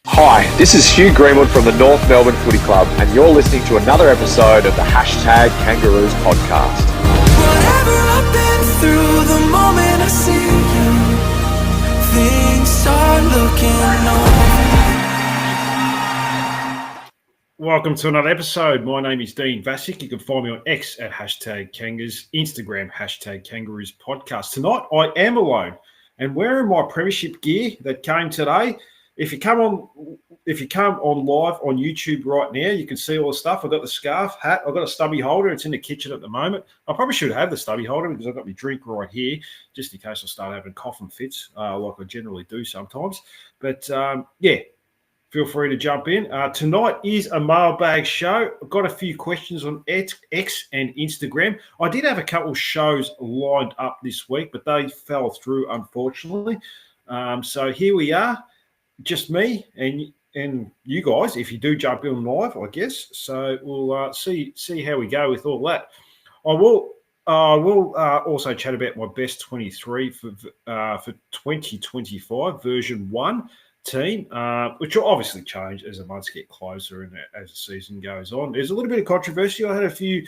Hi, this is Hugh Greenwood from the North Melbourne Footy Club, and you're listening to another episode of the Hashtag Kangaroos podcast. Whatever I've been through, the moment I see you, things start looking on. Welcome to another episode. My name is Dean Vasic. You can find me on X at Hashtag Kangas, Instagram Hashtag Kangaroos podcast. Tonight I am alone and wearing my premiership gear that came today. If you come on live on YouTube right now, you can see all the stuff. I've got the scarf, hat, I've got a stubby holder. It's in the kitchen at the moment. I probably should have the stubby holder because I've got my drink right here, just in case I start having coughing fits, like I generally do sometimes. But feel free to jump in. Tonight is a mailbag show. I've got a few questions on X and Instagram. I did have a couple of shows lined up this week, but they fell through, unfortunately. So here we are. Just me and you guys, if you do jump in live, I guess. So we'll see how we go with all that. I will also chat about my best 23 for 2025 version 1 team, which will obviously change as the months get closer and as the season goes on. There's a little bit of controversy. I had a few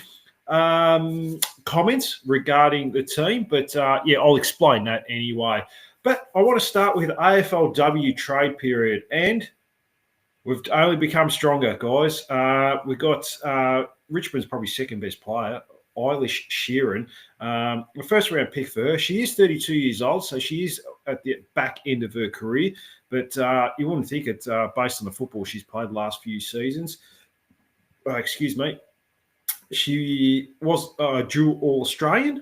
comments regarding the team, but I'll explain that anyway. But I want to start with AFLW trade period, and we've only become stronger, guys. We've got Richmond's probably second best player, Eilish Sheeran. The first round pick for her. She is 32 years old, so she is at the back end of her career. But you wouldn't think it based on the football she's played the last few seasons. Excuse me. She was a dual All-Australian.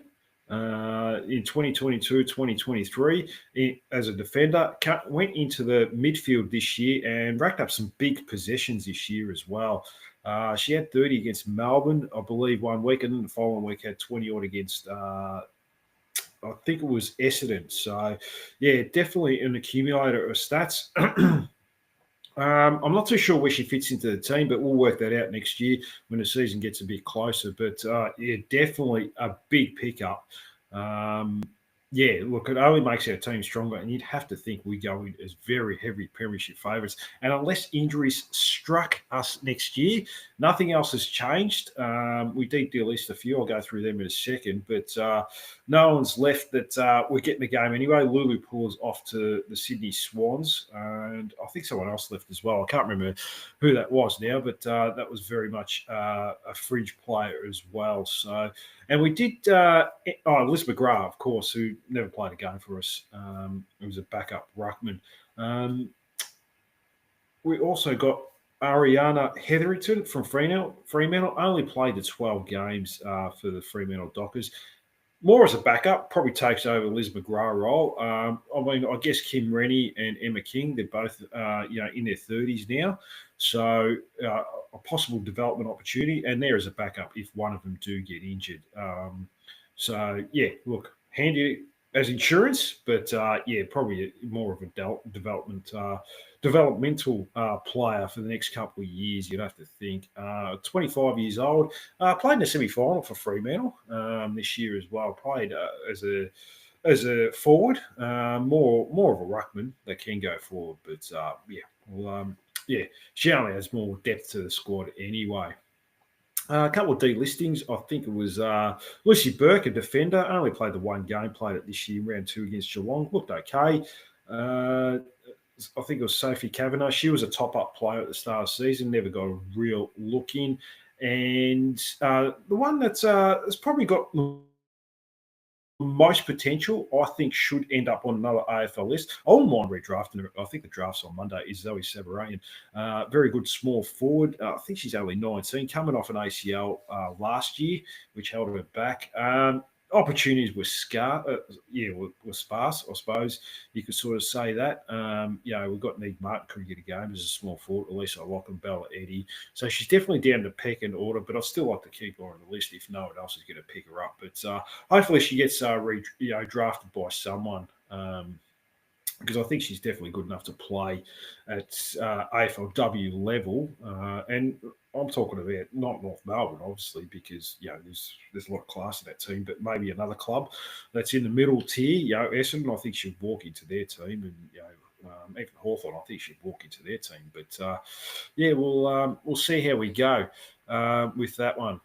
In 2022, 2023 as a defender, went into the midfield this year and racked up some big possessions this year as well. She had 30 against Melbourne, I believe, one week, and then the following week had 20 odd against, I think it was Essendon. So, yeah, definitely an accumulator of stats. I'm not too sure where she fits into the team, but we'll work that out next year when the season gets a bit closer. But, definitely a big pickup. Look, it only makes our team stronger, and you'd have to think we go in as very heavy premiership favourites. And unless injuries struck us next year, nothing else has changed. We did delist a few. I'll go through them in a second, but no one's left that we're getting the game anyway. Lulu Poole's off to the Sydney Swans, and I think someone else left as well. I can't remember who that was now, but that was very much a fringe player as well. So, and we did Liz McGrath, of course, who never played a game for us. It was a backup ruckman. We also got Ariana Hetherington from Fremantle only played the 12 games for the Fremantle Dockers. More as a backup, probably takes over Liz McGrath role. I guess Kim Rennie and Emma King, they're both in their 30s now. So a possible development opportunity, and there is a backup if one of them do get injured. Look, handy as insurance, but probably more of a developmental player for the next couple of years, you'd have to think. 25 years old, played in the semi-final for Fremantle this year as well. Played as a forward, more of a ruckman that can go forward, but she only has more depth to the squad anyway. A couple of delistings. I think it was Lucy Burke, a defender, only played the one game, played it this year, round 2 against Geelong. Looked okay. I think it was Sophie Kavanagh. She was a top-up player at the start of the season, never got a real look in. And the one that's probably got most potential, I think, should end up on another AFL list. I wouldn't mind redrafting her. I think the draft's on Monday. Is Zoe Savarayan. Very good small forward. I think she's only 19, coming off an ACL last year, which held her back. Opportunities were sparse, I suppose. You could sort of say that. We've got Nick Martin could get a game as a small forward, Elisa Locke, Bella Eddy. So she's definitely down the peck and order, but I'd still like to keep her on the list if no one else is going to pick her up. But hopefully she gets drafted by someone. Because I think she's definitely good enough to play at AFLW level. And I'm talking about not North Melbourne, obviously, because there's a lot of class in that team, but maybe another club that's in the middle tier. Essendon, I think she'll walk into their team and even Hawthorn, I think should walk into their team. But yeah, we'll see how we go with that one.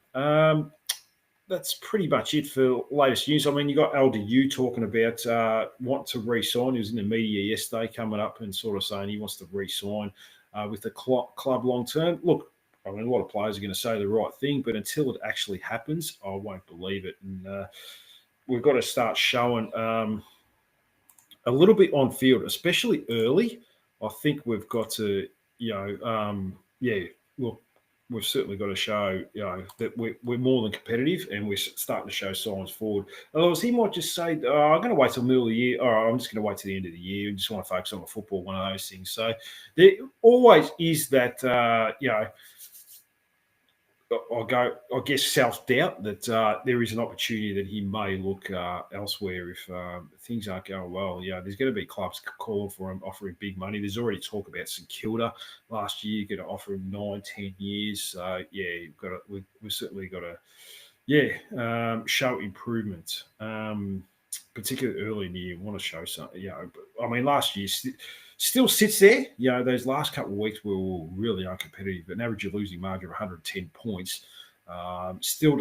That's pretty much it for latest news. I mean, you got LDU talking about want to re-sign. He was in the media yesterday, coming up and sort of saying he wants to re-sign with the club long term. Look, I mean, a lot of players are going to say the right thing, but until it actually happens, I won't believe it. And we've got to start showing a little bit on field, especially early. I think we've got to, look, we've certainly got to show, that we're more than competitive, and we're starting to show signs forward. Otherwise, he might just say, I'm going to wait till the middle of the year, or I'm just going to wait till the end of the year and just want to focus on the football, one of those things. So there always is that, I guess, self-doubt that there is an opportunity that he may look elsewhere if things aren't going well. There's going to be clubs calling for him, offering big money. There's already talk about St Kilda last year, going to offer him 9-10 years. So, we've certainly got to, show improvement, particularly early in the year. Want to show something, I mean, last year still sits there. Those last couple of weeks were really uncompetitive. An average losing margin of 110 points. Still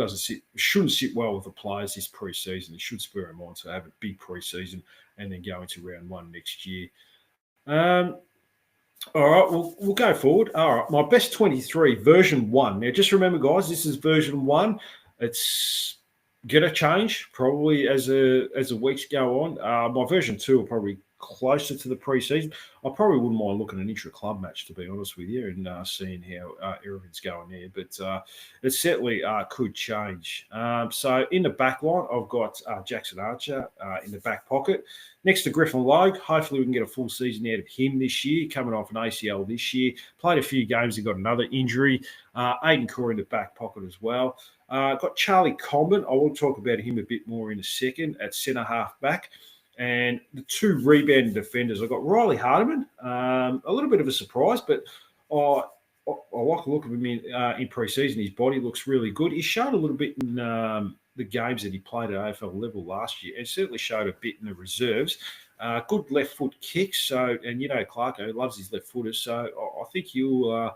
shouldn't sit well with the players this pre-season. It should spur them on to have a big pre-season and then go into round one next year. All right, we'll go forward. All right, my best 23, version 1. Now, just remember, guys, this is version 1. It's going to change probably as the weeks go on. My version 2 will probably closer to the pre-season. I probably wouldn't mind looking at an intra-club match, to be honest with you, and seeing how everything's going there. But it certainly could change. So in the back line, I've got Jackson Archer in the back pocket. Next to Griffin Logue, hopefully we can get a full season out of him this year, coming off an ACL this year. Played a few games and got another injury. Aidan Corey in the back pocket as well. Got Charlie Comben. I will talk about him a bit more in a second at centre-half back. And the two rebounding defenders, I've got Riley Hardiman, a little bit of a surprise, but I like the look of him in pre-season. His body looks really good. He showed a little bit in the games that he played at AFL level last year, and certainly showed a bit in the reserves. Good left foot kicks. So, and Clarko loves his left footers. So I think he'll,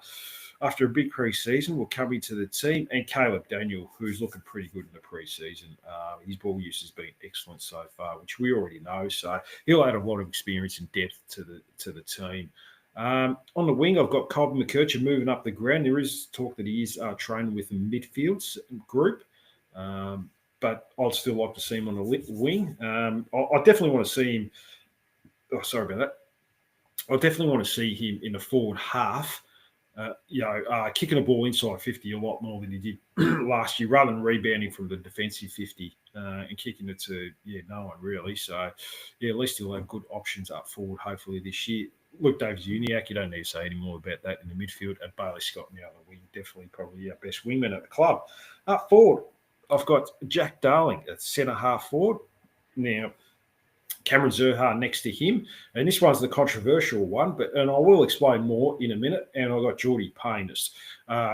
after a big pre-season, will come into the team. And Caleb Daniel, who's looking pretty good in the pre-season. His ball use has been excellent so far, which we already know. So he'll add a lot of experience and depth to the team. On the wing, I've got Colby McKercher moving up the ground. There is talk that he is training with the midfields group. But I'd still like to see him on the wing. I definitely want to see him. Oh, sorry about that. I definitely want to see him in the forward half, kicking the ball inside 50 a lot more than he did last year, rather than rebounding from the defensive 50 and kicking it to no one really. So at least he'll have good options up forward hopefully this year. Luke Davies-Uniacke, you don't need to say any more about that in the midfield. And Bailey Scott in the other wing, definitely probably our best wingman at the club. Up forward, I've got Jack Darling at centre-half forward. Now, Cameron Zurhaar next to him. And this one's the controversial one, and I will explain more in a minute. And I've got Geordie Payne,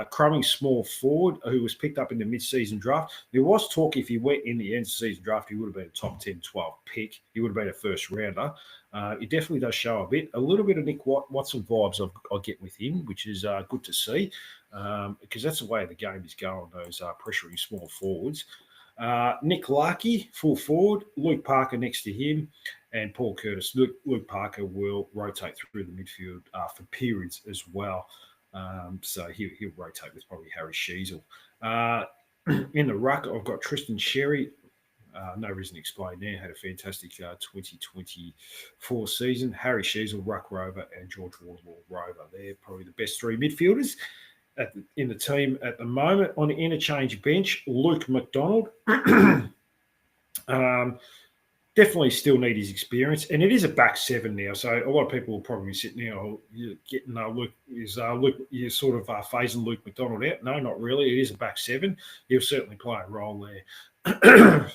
Crumming small forward, who was picked up in the mid-season draft. There was talk if he went in the end-of-season draft, he would have been a top 10, 12 pick. He would have been a first rounder. He definitely does show a little bit of Nick Watson vibes I get with him, which is good to see, because that's the way the game is going, those pressuring small forwards. Nick Larkey, full forward, Luke Parker next to him, and Paul Curtis. Luke Parker will rotate through the midfield for periods as well. So he'll rotate with probably Harry Sheezel. In the ruck, I've got Tristan Sherry. No reason to explain there. Had a fantastic 2024 season. Harry Sheezel, Ruck Rover, and George Wardlaw Rover. They're probably the best three midfielders in the team at the moment. On the interchange bench, Luke McDonald. Definitely still need his experience, and it is a back seven now. So a lot of people will probably be sitting there getting Luke. You're sort of phasing Luke McDonald out. No, not really. It is a back seven. He'll certainly play a role there.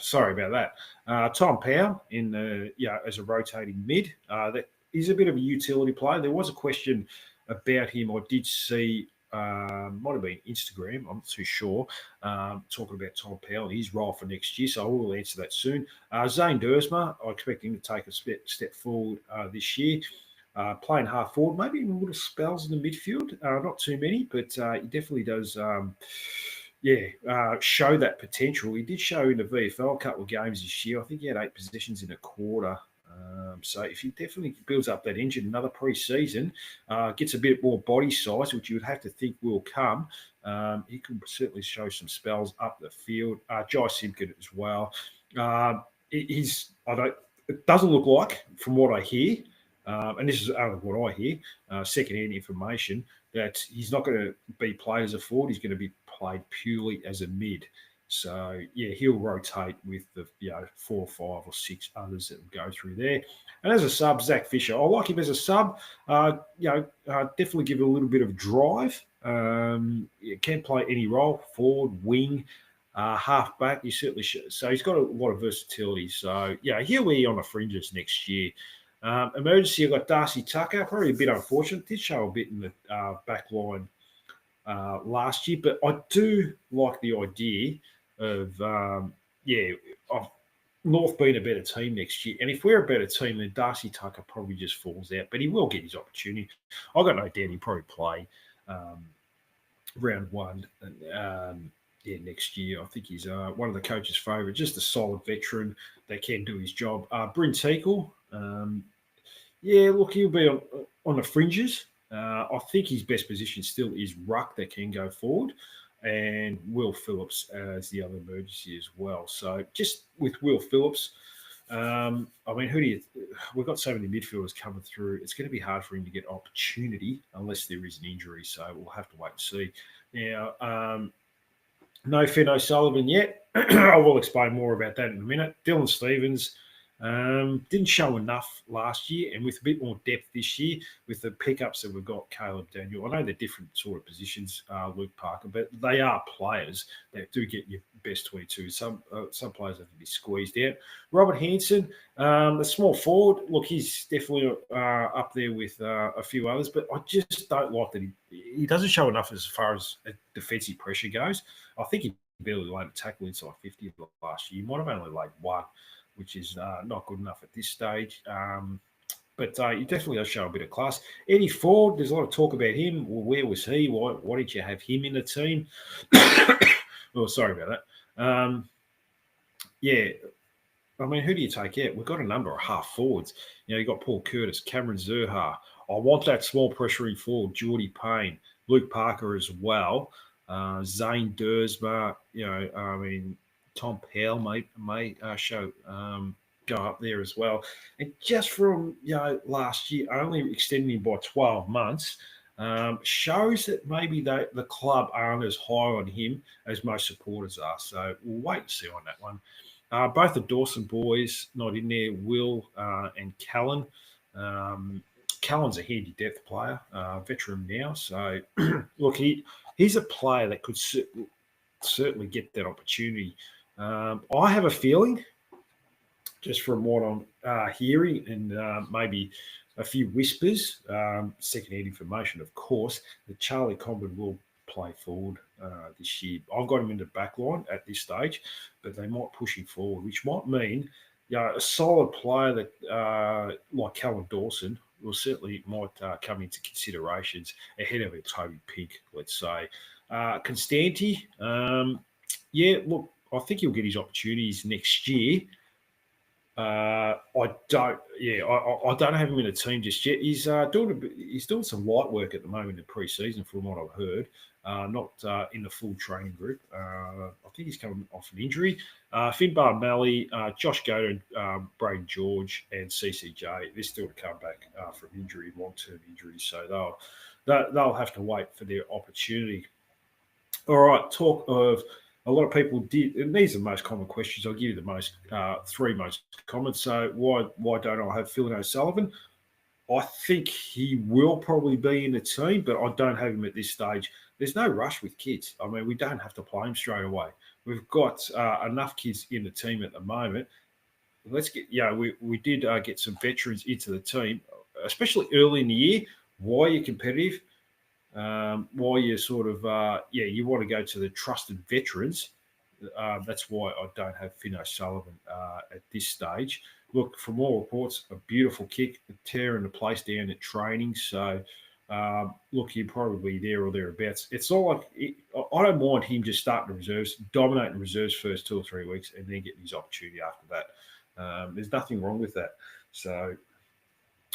Sorry about that. Tom Powell in the as a rotating mid. That is a bit of a utility player. There was a question about him. I did see. Might have been Instagram, I'm not too sure, talking about Tom Powell, his role for next year, so I will answer that soon. Zane Dersma, I expect him to take a step forward this year. playing half forward, maybe even little spells in the midfield. Not too many, but he definitely does. Show that potential. He did show in the VFL a couple of games this year. I think he had 8 possessions in a quarter. So if he definitely builds up that engine, another pre-season, gets a bit more body size, which you would have to think will come, he could certainly show some spells up the field. Jai Simpkin as well. It doesn't look like, from what I hear, and this is only what I hear, second-hand information, that he's not going to be played as a forward. He's going to be played purely as a mid. So, yeah, he'll rotate with the 4 or 5 or 6 others that will go through there. And as a sub, Zach Fisher, I like him as a sub. Definitely give it a little bit of drive. Can play any role, forward, wing, half back. He certainly should. So he's got a lot of versatility. So, yeah, he'll be on the fringes next year. Emergency, I've got Darcy Tucker. Probably a bit unfortunate. Did show a bit in the back line last year, but I do like the idea of North being a better team next year. And if we're a better team, then Darcy Tucker probably just falls out, but he will get his opportunity. I've got no doubt he'll probably play round 1 next year. I think he's one of the coach's favourite, just a solid veteran that can do his job. Bryn Teakle, he'll be on the fringes. I think his best position still is ruck that can go forward, and Will Phillips as the other emergency as well. So just with Will Phillips, we've got so many midfielders coming through. It's going to be hard for him to get opportunity unless there is an injury. So we'll have to wait and see. Now, no Finn O'Sullivan yet. I will explain more about that in a minute. Dylan Stevens didn't show enough last year, and with a bit more depth this year, with the pickups that we've got, Caleb Daniel. I know they're different sort of positions, Luke Parker, but they are players that do get your best 22. Some players have to be squeezed out. Robert Hanson, the small forward, look, he's definitely up there with a few others, but I just don't like that he doesn't show enough as far as defensive pressure goes. I think he barely laid a tackle inside 50 last year. He might have only laid 1, which is not good enough at this stage. But he definitely does show a bit of class. Eddie Ford, there's a lot of talk about him. Well, where was he? Why did you have him in the team? Sorry about that. Who do you take out? We've got a number of half forwards. You've got Paul Curtis, Cameron Zurhaar. I want that small pressuring forward, Geordie Payne, Luke Parker as well, Zane Dersma, Tom Powell may show go up there as well. And just from last year, only extending him by 12 months, shows that maybe the club aren't as high on him as most supporters are. So we'll wait and see on that one. Both the Dawson boys not in there, Will and Callan. Callan's a handy depth player, veteran now. So look, he's a player that could certainly get that opportunity. I have a feeling, just from what I'm hearing and maybe a few whispers, second-hand information, of course, that Charlie Comben will play forward this year. I've got him in the back line at this stage, but they might push him forward, which might mean a solid player that like Callum Dawson will certainly might come into considerations ahead of a Toby Pink, let's say. Constanti, look, I think he'll get his opportunities next year. I don't have him in a team just yet. He's doing some light work at the moment in pre-season, from what I've heard. Not in the full training group. I think he's coming off an injury. Finbar Malley, Josh Goder, Braden George, and CCJ, they're still to come back from injury, long-term injuries. So they'll have to wait for their opportunity. All right, talk of. A lot of people did, and these are the most common questions. I'll give you the most 3 most common. So why don't I have Phil O'Sullivan? I think he will probably be in the team, but I don't have him at this stage. There's no rush with kids. I mean, we don't have to play him straight away. We've got enough kids in the team at the moment. Let's get, we did get some veterans into the team, especially early in the year. Why you're competitive? Why you sort of, you want to go to the trusted veterans. That's why I don't have Finn O'Sullivan at this stage. look, from all reports, a beautiful kick, tearing the place down at training. So, look, he'll probably be there or thereabouts. It's not like I don't mind him just starting the reserves, dominating the reserves first 2 or 3 weeks, and then getting his opportunity after that. There's nothing wrong with that. So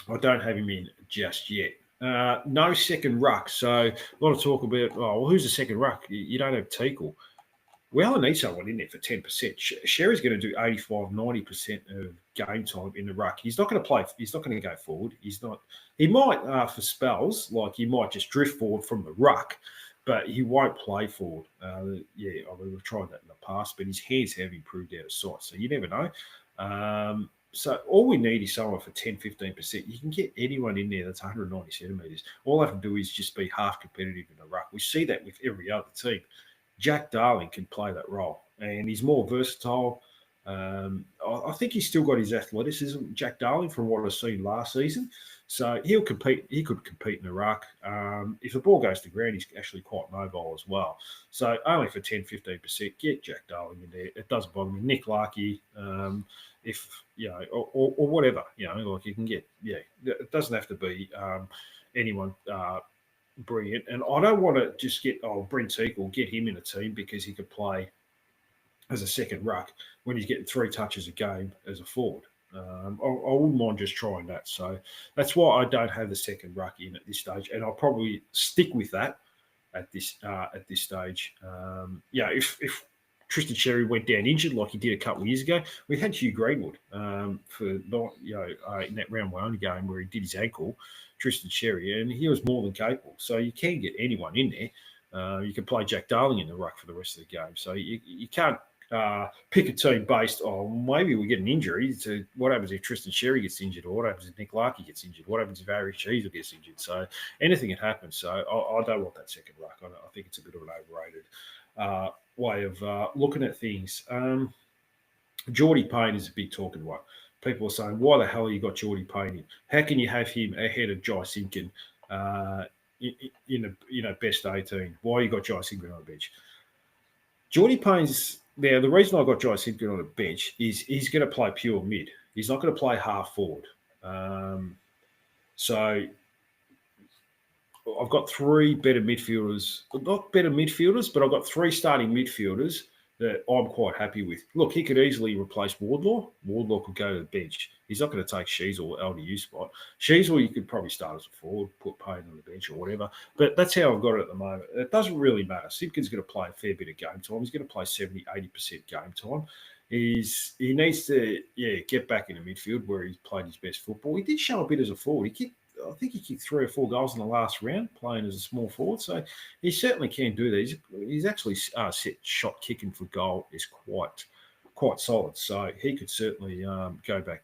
I don't have him in just yet. No second ruck. So a lot of talk about, who's the second ruck? You don't have Teakle. We only need someone in there for 10%. Sherry's going to do 85, 90% of game time in the ruck. He's not going to play. He's not going to go forward. He's not. He might for spells, like he might just drift forward from the ruck, but he won't play forward. We've tried that in the past, but his hands have improved out of sight, so you never know. So all we need is someone for 10, 15%. You can get anyone in there that's 190 centimetres. All I have to do is just be half competitive in the ruck. We see that with every other team. Jack Darling can play that role, and he's more versatile. I think he's still got his athleticism, Jack Darling, from what I've seen last season. So he'll compete. He could compete in the ruck. If the ball goes to ground, he's actually quite mobile as well. So only for 10, 15%, get Jack Darling in there. It doesn't bother me. Nick Larkey, or whatever, like you can get. Yeah, it doesn't have to be anyone brilliant. And I don't want to just get Brent Teakle, get him in a team because he could play as a second ruck when he's getting 3 touches a game as a forward. I wouldn't mind just trying that. So that's why I don't have the second ruck in at this stage, and I'll probably stick with that at this stage. If Tristan Sherry went down injured like he did a couple of years ago, we had Hugh Greenwood in that round 1 game where he did his ankle, Tristan Sherry, and he was more than capable. So you can get anyone in there. You can play Jack Darling in the ruck for the rest of the game. So you can't pick a team based on maybe we get an injury. To what happens if Tristan Sherry gets injured, or what happens if Nick Larkey gets injured, what happens if Harry Cheezel gets injured. So anything can happen. So I don't want that second ruck. I think it's a bit of an overrated way of looking at things. Geordie Payne is a big talking one. People are saying, why the hell you got Geordie Payne in? How can you have him ahead of Jai Simpkin in a best 18? Why you got Jai Simpkin on the bench? Geordie Payne's now, the reason I got Jai Simpkin on the bench is he's going to play pure mid. He's not going to play half forward. So I've got 3 better midfielders. Not better midfielders, but I've got 3 starting midfielders that I'm quite happy with. Look, he could easily replace Wardlaw. Wardlaw could go to the bench. He's not going to take Sheezel or LDU spot. Sheezel, you could probably start as a forward, put Payne on the bench or whatever. But that's how I've got it at the moment. It doesn't really matter. Simpkin's going to play a fair bit of game time. He's going to play 70, 80% game time. He needs to, get back in the midfield where he's played his best football. He did show a bit as a forward. I think he kicked 3 or 4 goals in the last round playing as a small forward. So he certainly can do that. He's actually set shot kicking for goal is quite solid. So he could certainly go back,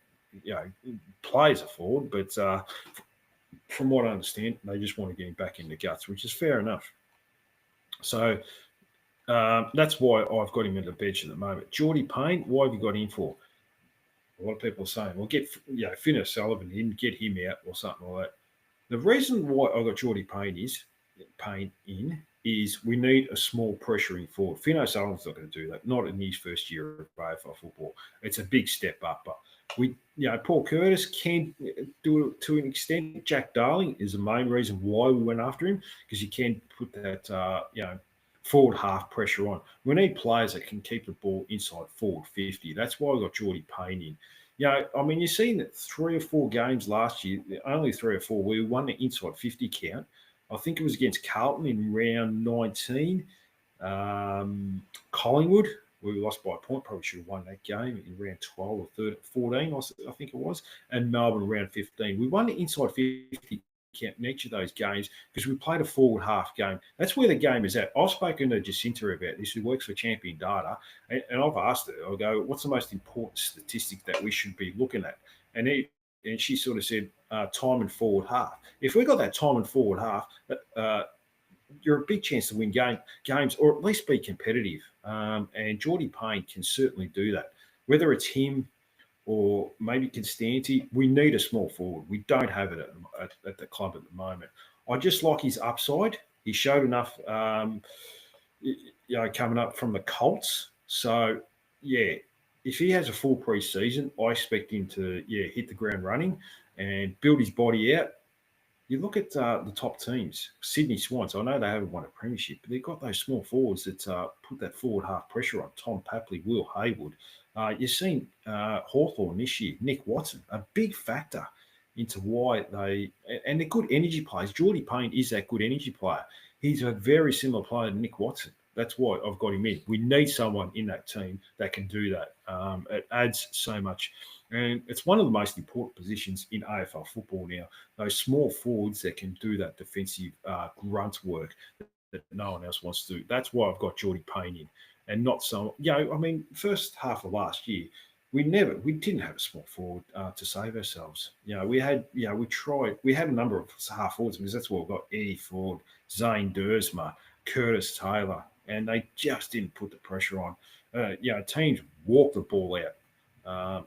play as a forward. But from what I understand, they just want to get him back in the guts, which is fair enough. So that's why I've got him in the bench at the moment. Geordie Payne, why have you got him for? A lot of people are saying, well, get Finn O'Sullivan in, get him out or something like that. The reason why I got Geordie Payne in is we need a small pressuring forward. Finn O'Sullivan's not going to do that, not in his first year of AFL football. It's a big step up, but Paul Curtis can do it to an extent. Jack Darling is the main reason why we went after him, because you can put that, forward half pressure on. We need players that can keep the ball inside forward 50. That's why I got Geordie Payne in. You've seen that 3 or 4 games last year, only 3 or 4, we won the inside 50 count. I think it was against Carlton in round 19. Collingwood, we lost by a point, probably should have won that game in round 12 or 14, I think it was. And Melbourne round 15. We won the inside 50 count in each of those games because we played a forward half game. That's where the game is at. I've spoken to Jacinta about this, who works for Champion Data, and I've asked her, I'll go, what's the most important statistic that we should be looking at? And she sort of said, time and forward half. If we got that time and forward half, you're a big chance to win games or at least be competitive. And Geordie Payne can certainly do that. Whether it's him or maybe Constanti, we need a small forward. We don't have it at the club at the moment. I just like his upside. He showed enough, coming up from the Colts. So, if he has a full pre-season, I expect him to hit the ground running and build his body out. You look at the top teams, Sydney Swans. I know they haven't won a premiership, but they've got those small forwards that put that forward half pressure on. Tom Papley, Will Haywood. You've seen Hawthorn this year, Nick Watson, a big factor into why they're good energy players. Geordie Payne is that good energy player. He's a very similar player to Nick Watson. That's why I've got him in. We need someone in that team that can do that. It adds so much. And it's one of the most important positions in AFL football now. Those small forwards that can do that defensive grunt work that no one else wants to do. That's why I've got Geordie Payne in, and not some. First half of last year, we didn't have a small forward to save ourselves. We had a number of half forwards because that's what we've got: Eddie Ford, Zane Dersma, Curtis Taylor, and they just didn't put the pressure on. Teams walked the ball out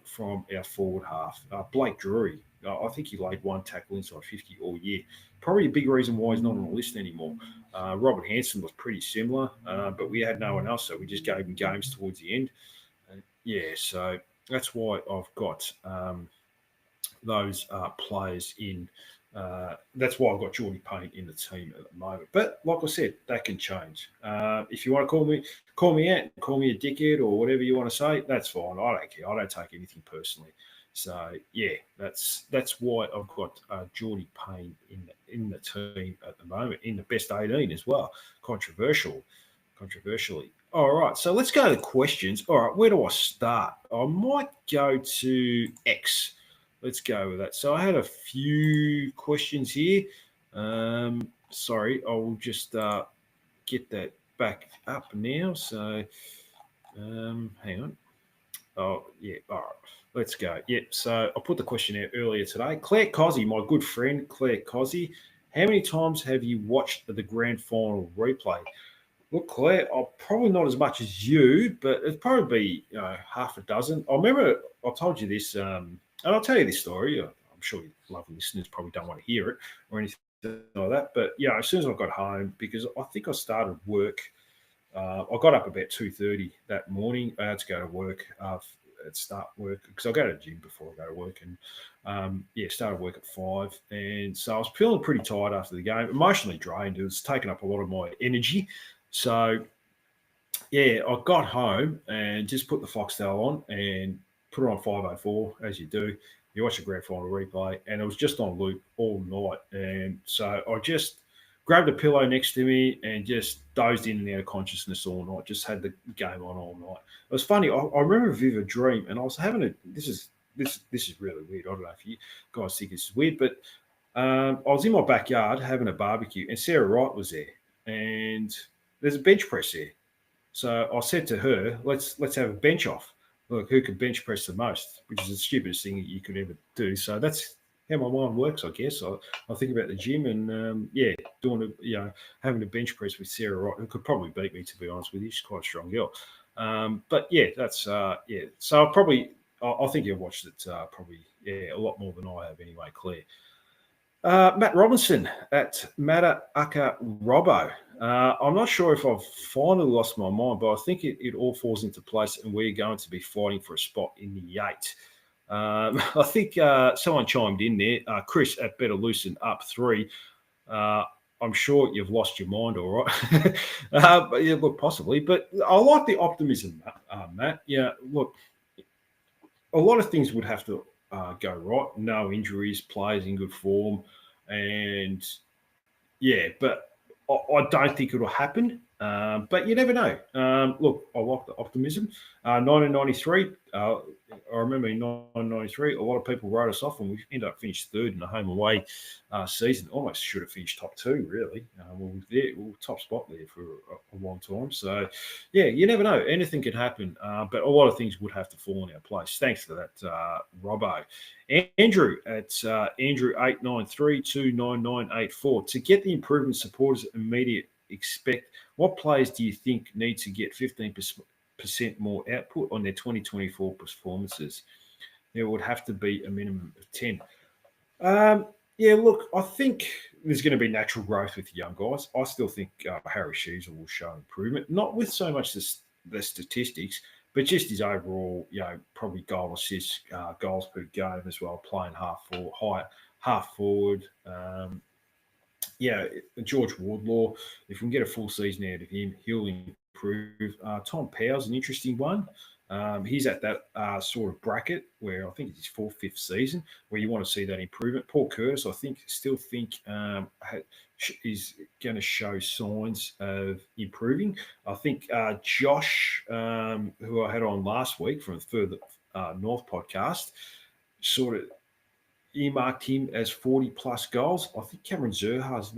from our forward half. Blake Drury, I think he laid one tackle inside 50 all year. Probably a big reason why he's not on the list anymore. Robert Hansen was pretty similar, but we had no one else, so we just gave him games towards the end. So that's why I've got those players in. That's why I've got Geordie Payne in the team at the moment. But like I said, that can change. If you want to call me out, call me a dickhead or whatever you want to say, that's fine. I don't care. I don't take anything personally. So that's why I've got Geordie Payne in the team at the moment, in the best 18 as well. Controversially. All right, so let's go to the questions. All right, where do I start? I might go to X. Let's go with that. So I had a few questions here. Sorry, I will just get that back up now. So hang on. Oh, yeah. All right. Let's go. Yep. So I put the question out earlier today. Claire Cozzy, my good friend Claire Cozzy, how many times have you watched the grand final replay? Look, Claire, probably not as much as you, but it'd probably be half a dozen. I remember I told you this, and I'll tell you this story. I'm sure you lovely listeners probably don't want to hear it or anything like that. But as soon as I got home, because I think I started work, I got up about 2:30 that morning. I had to go to work, start work because I go to the gym before I go to work, and started work at 5. And so I was feeling pretty tired after the game, emotionally drained. It was taking up a lot of my energy. So, I got home and just put the Foxtel on and put it on 504, as you do. You watch the grand final replay, and it was just on loop all night. And so I just grabbed a pillow next to me and just dozed in and out of consciousness all night, just had the game on all night. It was funny. I remember a vivid dream, and I was having this is really weird. I don't know if you guys think this is weird, but I was in my backyard having a barbecue, and Sarah Wright was there. And there's a bench press there. So I said to her, let's have a bench off. Look, who can bench press the most, which is the stupidest thing you could ever do. So that's how my mind works, I guess. I think about the gym and, having a bench press with Sarah Wright, who could probably beat me, to be honest with you. She's quite a strong girl. That's. So I think you've watched it a lot more than I have anyway, Claire. Matt Robinson at Matta Aka Robbo. I'm not sure if I've finally lost my mind, but I think it all falls into place and we're going to be fighting for a spot in the 8. I think someone chimed in there. Chris at Better Loosen up 3. I'm sure you've lost your mind, all right. Look, possibly. But I like the optimism, Matt. Look, a lot of things would have to go right. No injuries, players in good form. And, but I don't think it'll happen. But you never know. Look, I like the optimism. 1993, I remember in 1993, a lot of people wrote us off and we ended up finished third in the home away season. Almost should have finished top 2, really. We were top spot there for a long time. So, you never know. Anything could happen. But a lot of things would have to fall in our place. Thanks for that, Robbo. Andrew at Andrew 893-29984. To get the improvement supporters immediate expect, what players do you think need to get 15% more output on their 2024 performances? There would have to be a minimum of 10. Look, I think there's going to be natural growth with young guys. I still think Harry Sheezer will show improvement, not with so much the statistics, but just his overall, probably goal assists, goals per game as well, playing half forward. George Wardlaw, if we can get a full season out of him, he'll improve. Tom Powell's an interesting one. He's at that sort of bracket where I think it's his fourth, fifth season where you want to see that improvement. Paul Curtis, I still think is going to show signs of improving. I think Josh, who I had on last week from the Further North podcast, sort of earmarked him as 40 plus goals. I think Cameron Zurhaar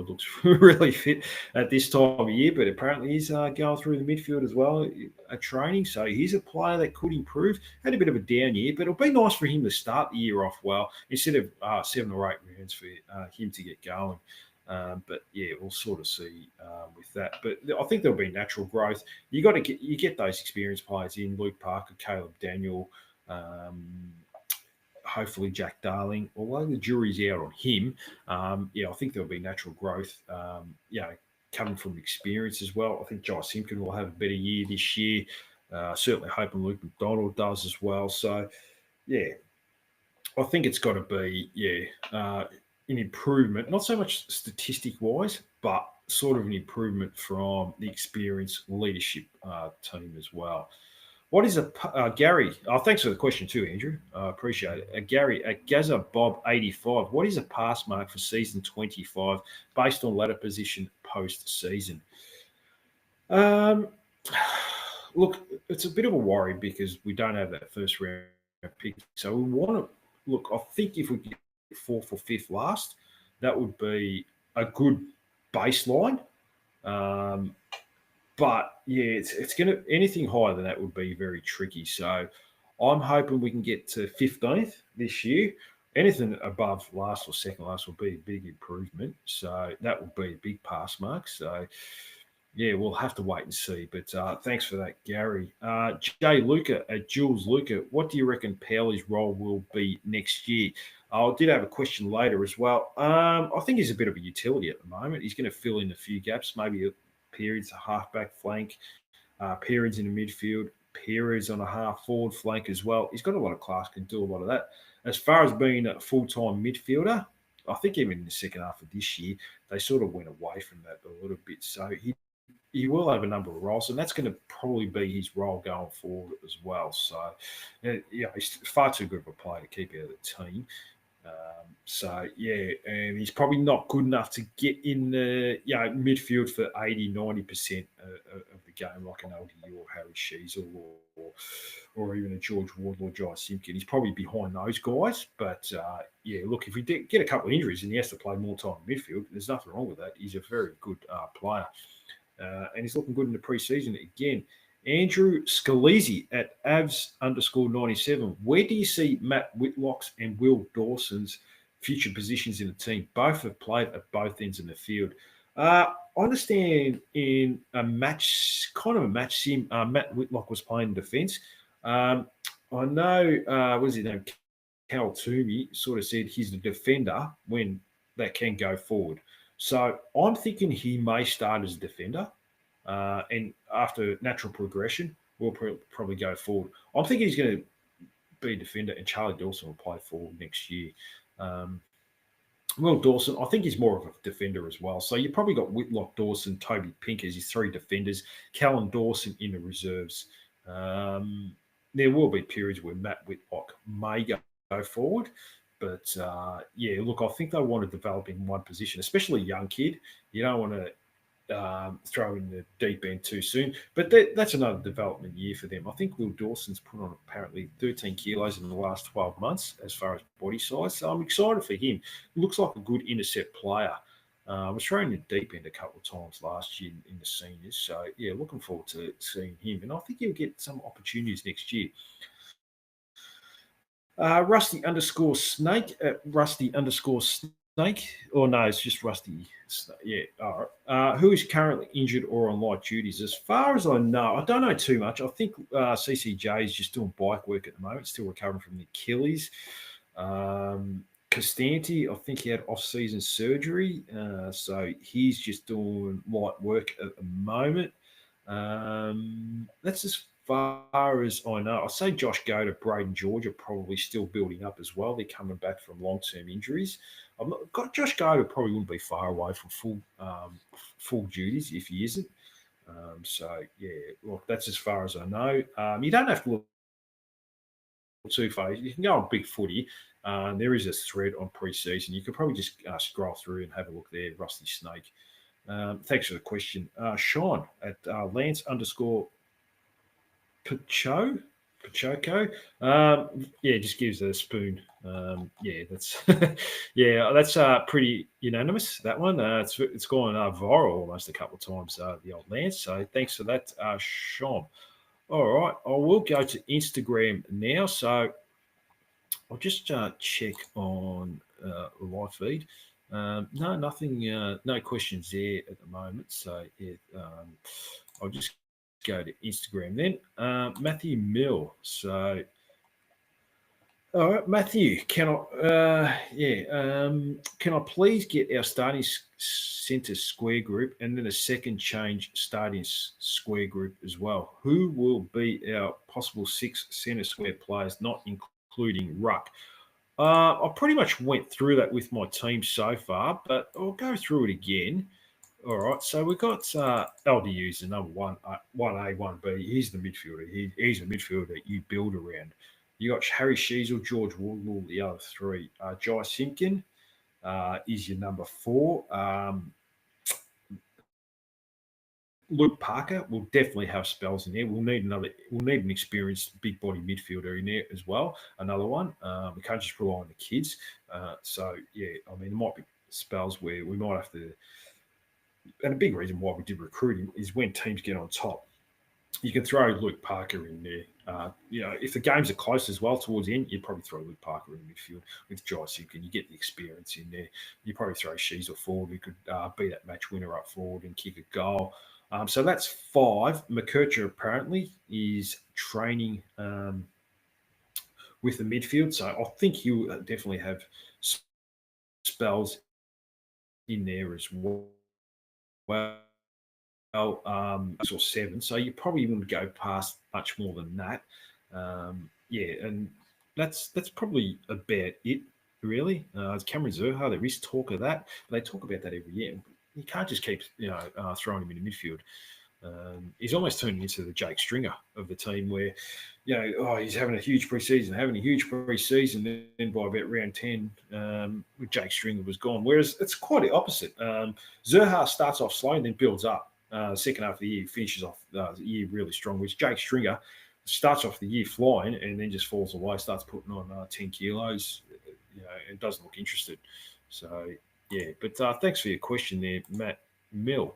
looks really fit at this time of year, but apparently he's going through the midfield as well at training. So he's a player that could improve. Had a bit of a down year, but it'll be nice for him to start the year off well instead of 7 or 8 rounds for him to get going. We'll sort of see with that. But I think there'll be natural growth. You get those experienced players in Luke Parker, Caleb Daniel. Hopefully Jack Darling, although the jury's out on him, I think there'll be natural growth, coming from experience as well. I think Jai Simpkin will have a better year this year. Certainly hoping Luke McDonald does as well. So, I think it's got to be, an improvement, not so much statistic-wise, but sort of an improvement from the experienced leadership team as well. What is Gary? Thanks for the question too, Andrew. I appreciate it. Gary at Gaza Bob 85. What is a pass mark for season 25 based on ladder position post season? Look, it's a bit of a worry because we don't have that first round pick. So we want to look. I think if we get 4th or 5th last, that would be a good baseline. But it's going to anything higher than that would be very tricky. So I'm hoping we can get to 15th this year. Anything above last or second last will be a big improvement. So that will be a big pass mark. So we'll have to wait and see. But thanks for that, Gary. Jay Luca at Jules Luca, what do you reckon Powley's role will be next year? I did have a question later as well. I think he's a bit of a utility at the moment. He's going to fill in a few gaps, maybe periods a half-back flank, periods in the midfield, periods on a half-forward flank as well. He's got a lot of class, can do a lot of that. As far as being a full-time midfielder, I think even in the second half of this year, they sort of went away from that a little bit. So he will have a number of roles, and that's going to probably be his role going forward as well. So, he's far too good of a player to keep out of the team. And he's probably not good enough to get in the midfield for 80, 90% of the game like an LDU or Harry Sheasel or even a George Wardlaw or Jai Simpkin. He's probably behind those guys. But, look, if we get a couple of injuries and he has to play more time in midfield, there's nothing wrong with that. He's a very good player. And he's looking good in the preseason again. Andrew Scalisi at Avs_97. Where do you see Matt Whitlock's and Will Dawson's future positions in the team? Both have played at both ends of the field. I understand in a match sim, Matt Whitlock was playing defence. I know, what is his name? Cal Toomey sort of said he's the defender when that can go forward. So I'm thinking he may start as a defender. And after natural progression, we'll probably go forward. I'm thinking he's going to be a defender, and Charlie Dawson will play forward next year. Will Dawson, I think he's more of a defender as well. So you probably got Whitlock, Dawson, Toby Pink as his 3 defenders, Callum Dawson in the reserves. There will be periods where Matt Whitlock may go forward. But, look, I think they want to develop in one position, especially a young kid. You don't want to throw in the deep end too soon. But that's another development year for them. I think Will Dawson's put on apparently 13 kilos in the last 12 months as far as body size. So I'm excited for him. He looks like a good intercept player. I was throwing the deep end a couple of times last year in the seniors. So, looking forward to seeing him. And I think he'll get some opportunities next year. Rusty_Snake at Rusty_Snake. Or no, it's just Rusty. Yeah, all right. Who is currently injured or on light duties? As far as I know, I don't know too much. I think CCJ is just doing bike work at the moment, still recovering from the Achilles. Costanti, I think he had off-season surgery, so he's just doing light work at the moment. That's as far as I know. I'll say Josh Goda, Braden George are probably still building up as well. They're coming back from long-term injuries. I've not, got Josh Goda probably wouldn't be far away from full duties if he isn't. So yeah, look, that's as far as I know. You don't have to look too far. You can go on Big Footy. There is a thread on pre-season. You could probably just scroll through and have a look there. Rusty Snake. Thanks for the question, Sean at Lance underscore Pachoco. Yeah, just gives it a spoon. Yeah, that's that's pretty unanimous. That one, it's gone viral almost a couple of times. The old Lance. So thanks for that, Sean. All right, I will go to Instagram now. So I'll just check on the live feed. No, nothing. No questions there at the moment. So yeah, I'll just go to Instagram then. Matthew Mill. So, all right, Matthew, can I? Can I please get our starting centre square group and then a second change starting square group as well? Who will be our possible 6 centre square players, not including ruck? I pretty much went through that with my team so far, but I'll go through it again. All right, so we've got LDU's the number one, 1A, 1B. He's the midfielder. He's a midfielder that you build around. You got Harry Sheasel, George Wardle, the other three. Jai Simpkin is your number 4. Luke Parker will definitely have spells in there. We'll need an experienced big body midfielder in there as well. Another one. We can't just rely on the kids. So yeah, I mean, there might be spells where we might have to. And a big reason why we did recruiting is when teams get on top, you can throw Luke Parker in there. If the games are close as well towards the end, you'd probably throw Luke Parker in midfield with Jai Simpkin. You get the experience in there. You probably throw Sheasel forward, who could be that match winner up forward and kick a goal. So that's 5. McKercher apparently is training with the midfield. So I think he'll definitely have spells in there as well. Or 7. So you probably wouldn't go past much more than that. And that's probably about it, really. Cameron Zurhaar, there is talk of that. But they talk about that every year. You can't just keep throwing him in the midfield. He's almost turning into the Jake Stringer of the team where, he's having a huge preseason, then by about round 10, Jake Stringer was gone. Whereas it's quite the opposite. Zurhaar starts off slow and then builds up. Second half of the year, finishes off the year really strong, which Jake Stringer starts off the year flying and then just falls away, starts putting on 10 kilos, and doesn't look interested. So, yeah, but thanks for your question there, Matt Mill.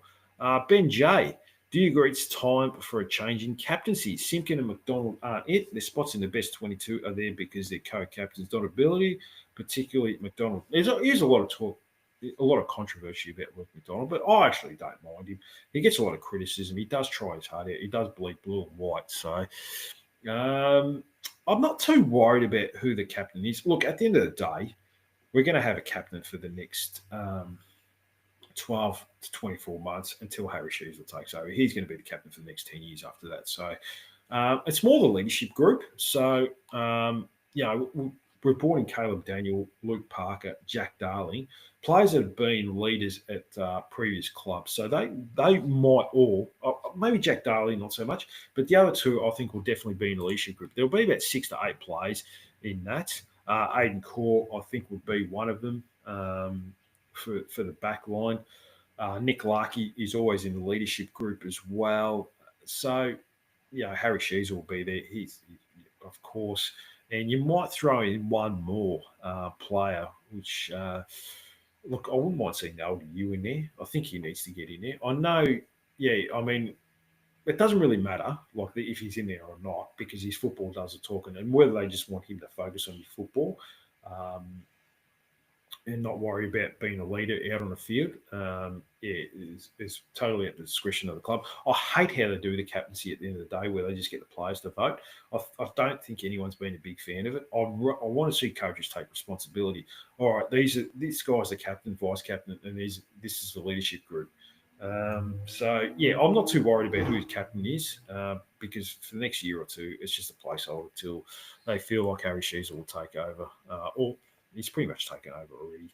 Ben J, do you agree it's time for a change in captaincy? Simpkin and McDonald aren't it. Their spots in the best 22 are there because they're co-captains, not ability, particularly McDonald. There's a lot of talk, a lot of controversy about Luke McDonald, but I actually don't mind him. He gets a lot of criticism. He does try his hard out. He does bleed blue and white. So I'm not too worried about who the captain is. Look, at the end of the day, we're going to have a captain for the next 12 to 24 months until Harry Sheasel takes over. He's going to be the captain for the next 10 years after that. So it's more the leadership group. So, we're reporting Caleb Daniel, Luke Parker, Jack Darling, players that have been leaders at previous clubs. So they might all, maybe Jack Darling not so much, but the other two I think will definitely be in the leadership group. There'll be about 6 to 8 players in that. Aidan Core, I think, would be one of them for the back line. Nick Larkey is always in the leadership group as well. So, Harry Sheasel will be there. He's, of course, and you might throw in one more player, which, look, I wouldn't mind seeing LDU in there. I think he needs to get in there. I know, it doesn't really matter, like if he's in there or not, because his football does the talking, and whether they just want him to focus on his football and not worry about being a leader out on the field, is totally at the discretion of the club. I hate how they do the captaincy at the end of the day, where they just get the players to vote. I don't think anyone's been a big fan of it. I want to see coaches take responsibility. All right, this guy's the captain, vice captain, and this is the leadership group. So yeah, I'm not too worried about who his captain is because for the next year or two, it's just a placeholder till they feel like Harry Sheezel will take over, or he's pretty much taken over already.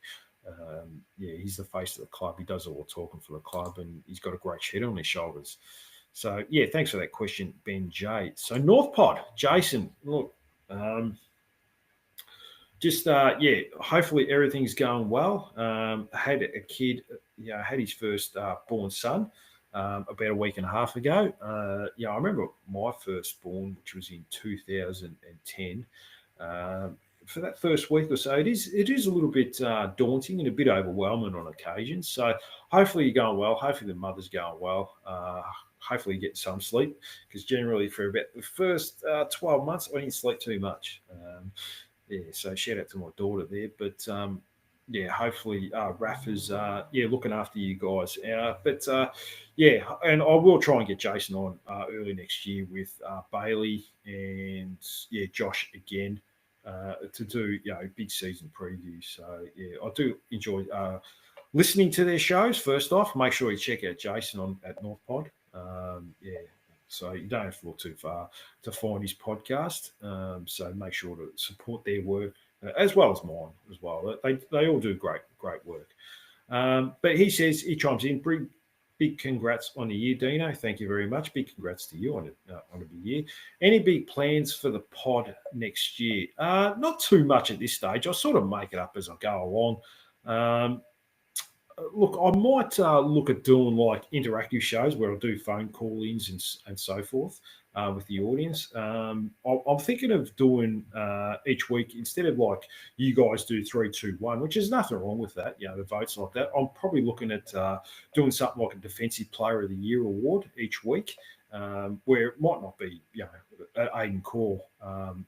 Yeah, he's the face of the club. He does all the talking for the club, and he's got a great head on his shoulders. So yeah, thanks for that question, Ben J. So North Pod, Jason, look. Yeah, hopefully everything's going well. Had a kid, had his first born son about a week and a half ago. I remember my first born, which was in 2010. For that first week or so, it is a little bit daunting and a bit overwhelming on occasion. So hopefully you're going well. Hopefully the mother's going well. Hopefully you get some sleep because generally for about the first 12 months, I didn't sleep too much. So shout out to my daughter there. But hopefully Rafa's looking after you guys. And I will try and get Jason on early next year with Bailey and Josh again to do big season previews. So I do enjoy listening to their shows. First off, make sure you check out Jason at North Pod. So you don't have to look too far to find his podcast. So make sure to support their work as well as mine as well. They all do great work. But he says, he chimes in, big congrats on the year, Dino. Thank you very much. Big congrats to you on a big year. Any big plans for the pod next year? Not too much at this stage. I'll sort of make it up as I go along. Look, I might look at doing like interactive shows where I'll do phone call-ins and so forth with the audience. I'm thinking of doing each week, instead of like you guys do 3, 2, 1, which is nothing wrong with that, the votes like that. I'm probably looking at doing something like a Defensive Player of the Year award each week, where it might not be, Aiden Core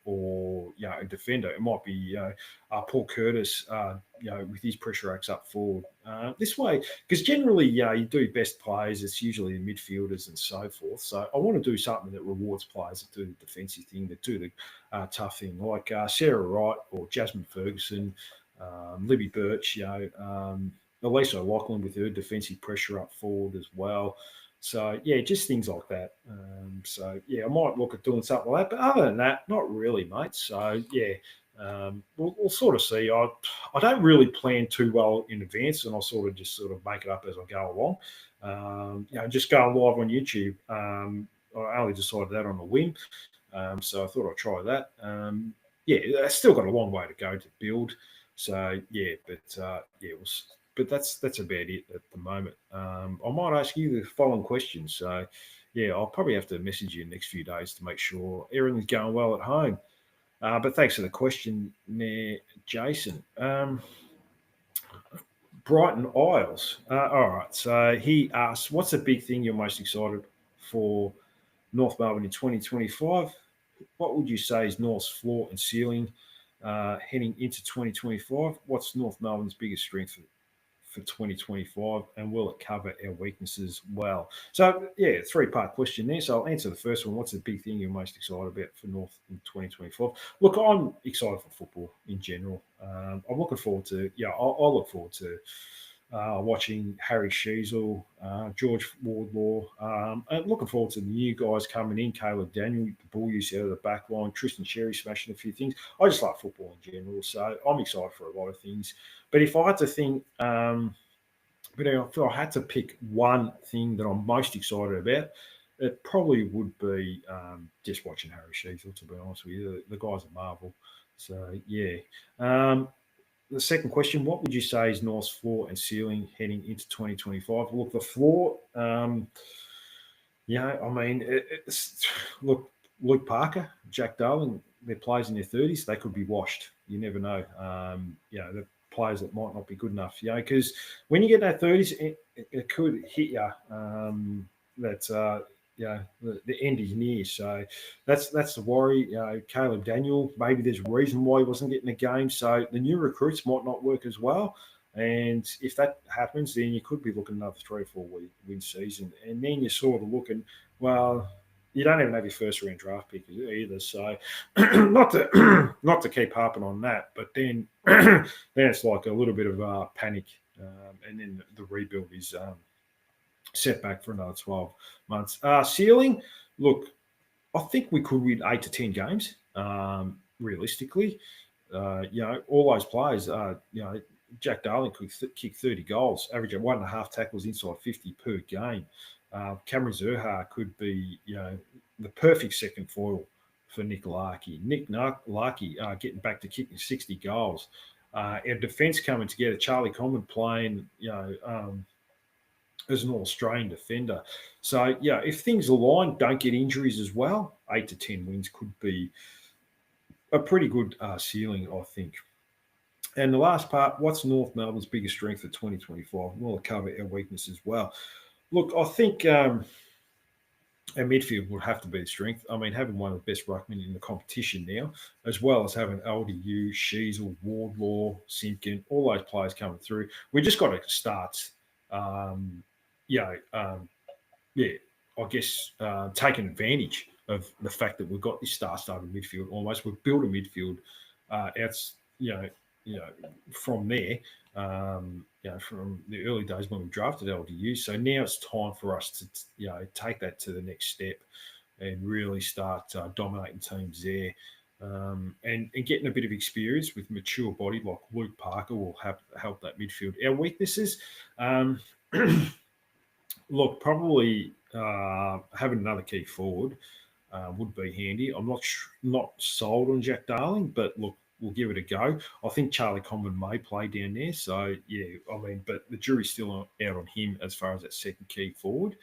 or, a defender. It might be, Paul Curtis, with his pressure acts up forward. This way, because generally, you do best players, it's usually the midfielders and so forth. So I want to do something that rewards players that do the defensive thing, that do the tough thing, like Sarah Wright or Jasmine Ferguson, Libby Birch, Elisa Lachlan with her defensive pressure up forward as well. So, just things like that. I might look at doing something like that. But other than that, not really, mate. So, we'll sort of see. I don't really plan too well in advance, and I'll sort of make it up as I go along. Just going live on YouTube. I only decided that on a whim. So I thought I'd try that. It's still got a long way to go to build. So, but that's about it at the moment. I might ask you the following question. So, I'll probably have to message you in the next few days to make sure everything's going well at home. But thanks for the question there, Jason. Brighton Isles. All right. So he asks, what's the big thing you're most excited for North Melbourne in 2025? What would you say is North's floor and ceiling heading into 2025? What's North Melbourne's biggest strength for 2025, and will it cover our weaknesses well? So, 3-part question there. So I'll answer the first one. What's the big thing you're most excited about for North in 2025? Look, I'm excited for football in general. I'm looking forward to, I'll look forward to watching Harry Sheezel, George Wardlaw. And looking forward to the new guys coming in, Caleb Daniel, the bull use out of the back line, Tristan Cherry smashing a few things. I just like football in general, so I'm excited for a lot of things. But if I had to think, if I had to pick one thing that I'm most excited about, it probably would be just watching Harry Sheezel, to be honest with you. The guy's a marvel. So, the second question, what would you say is North's floor and ceiling heading into 2025? Look, the floor, look, Luke Parker, Jack Darling, they're players in their 30s. They could be washed. You never know. The players that might not be good enough, because when you get in their 30s, it could hit you the end is near. So that's the worry. Caleb Daniel, maybe there's a reason why he wasn't getting a game. So the new recruits might not work as well. And if that happens, then you could be looking at another 3 or 4 win season. And then you're sort of looking, well, you don't even have your first round draft pick either. So not to keep harping on that, but then it's like a little bit of panic. And then the rebuild is set back for another 12 months. Ceiling, look, I think we could win 8 to 10 games, realistically. All those players, Jack Darling could kick 30 goals, average at 1.5 tackles inside 50 per game. Cameron Zurhaar could be, the perfect second foil for Nick Larkey. Nick Larkey getting back to kicking 60 goals. Our defence coming together. Charlie Common playing, as an All-Australian defender. So, if things align, don't get injuries as well, 8 to 10 wins could be a pretty good ceiling, I think. And the last part, what's North Melbourne's biggest strength for 2025? We'll cover our weakness as well. Look, I think our midfield would have to be the strength. I mean, having one of the best ruckmen in the competition now, as well as having LDU, Sheasel, Wardlaw, Simpkin, all those players coming through. We just got to start, taking advantage of the fact that we've got this star-started midfield almost. We've built a midfield from there, from the early days when we drafted LDU. So now it's time for us to, take that to the next step and really start dominating teams there. And getting a bit of experience with mature body like Luke Parker will help that midfield. Our weaknesses, look, probably having another key forward would be handy. I'm not sold on Jack Darling, but look, we'll give it a go. I think Charlie Common may play down there. So, but the jury's still out on him as far as that second key forward.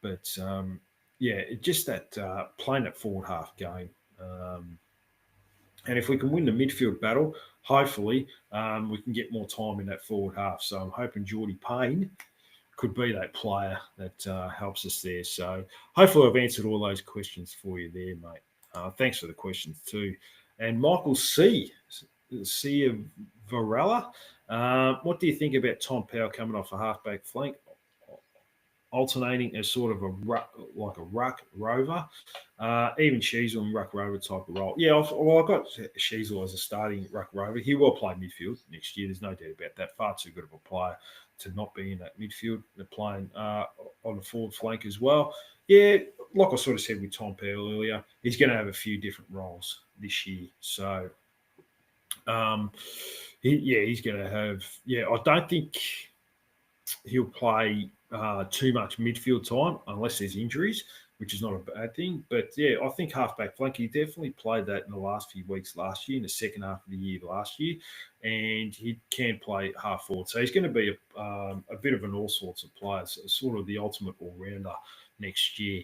But, just that playing that forward half game. And if we can win the midfield battle, hopefully we can get more time in that forward half. So I'm hoping Geordie Payne could be that player that helps us there. So hopefully I've answered all those questions for you there, mate. Thanks for the questions too. And Michael C of Varela, what do you think about Tom Powell coming off a halfback flank, alternating as sort of a ruck rover, even Sheasel and ruck rover type of role? Yeah, I've got Sheasel as a starting ruck rover. He will play midfield next year. There's no doubt about that. Far too good of a player to not be in that midfield. They're playing on the forward flank as well. Yeah, like I sort of said with Tom Powell earlier, he's going to have a few different roles this year. So, he's going to have. Yeah, I don't think he'll play too much midfield time unless there's injuries, which is not a bad thing. But yeah, I think halfback flank, he definitely played that in the last few weeks last year, in the second half of the year last year, and he can play half forward. So he's going to be a bit of an all sorts of player, so sort of the ultimate all rounder next year.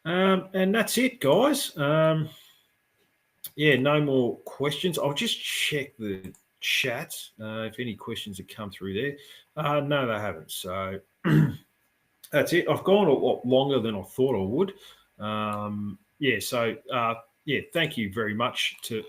And that's it, guys. No more questions. I'll just check the chat if any questions have come through there. No, they haven't. So that's it. I've gone a lot longer than I thought I would. Thank you very much to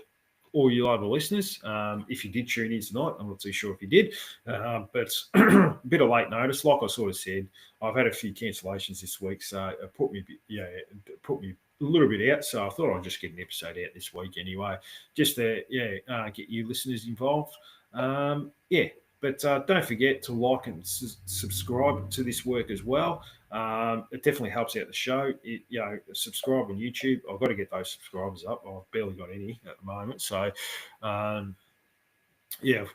all you other listeners. If you did tune in tonight, I'm not too sure if you did, but a bit of late notice. Like I sort of said, I've had a few cancellations this week, so it put me a little bit out. So I thought I'd just get an episode out this week anyway, just to get you listeners involved. But don't forget to like and subscribe to this work as well. It definitely helps out the show. Subscribe on YouTube. I've got to get those subscribers up. I've barely got any at the moment. So, I've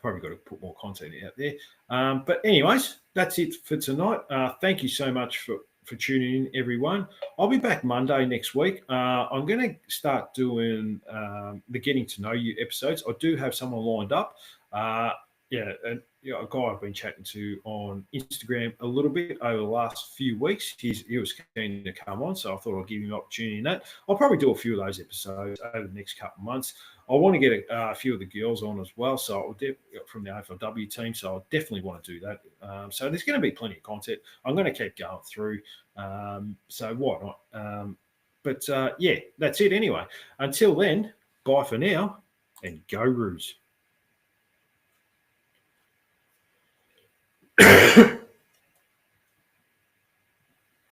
probably got to put more content out there. But anyways, that's it for tonight. Thank you so much for tuning in, everyone. I'll be back Monday next week. I'm going to start doing the Getting to Know You episodes. I do have someone lined up. A guy I've been chatting to on Instagram a little bit over the last few weeks. He was keen to come on, so I thought I'd give him an opportunity in that. I'll probably do a few of those episodes over the next couple of months. I want to get a few of the girls on as well, so from the AFLW team, so I definitely want to do that. So there's going to be plenty of content. I'm going to keep going through, so why not? That's it anyway. Until then, bye for now, and go Roos.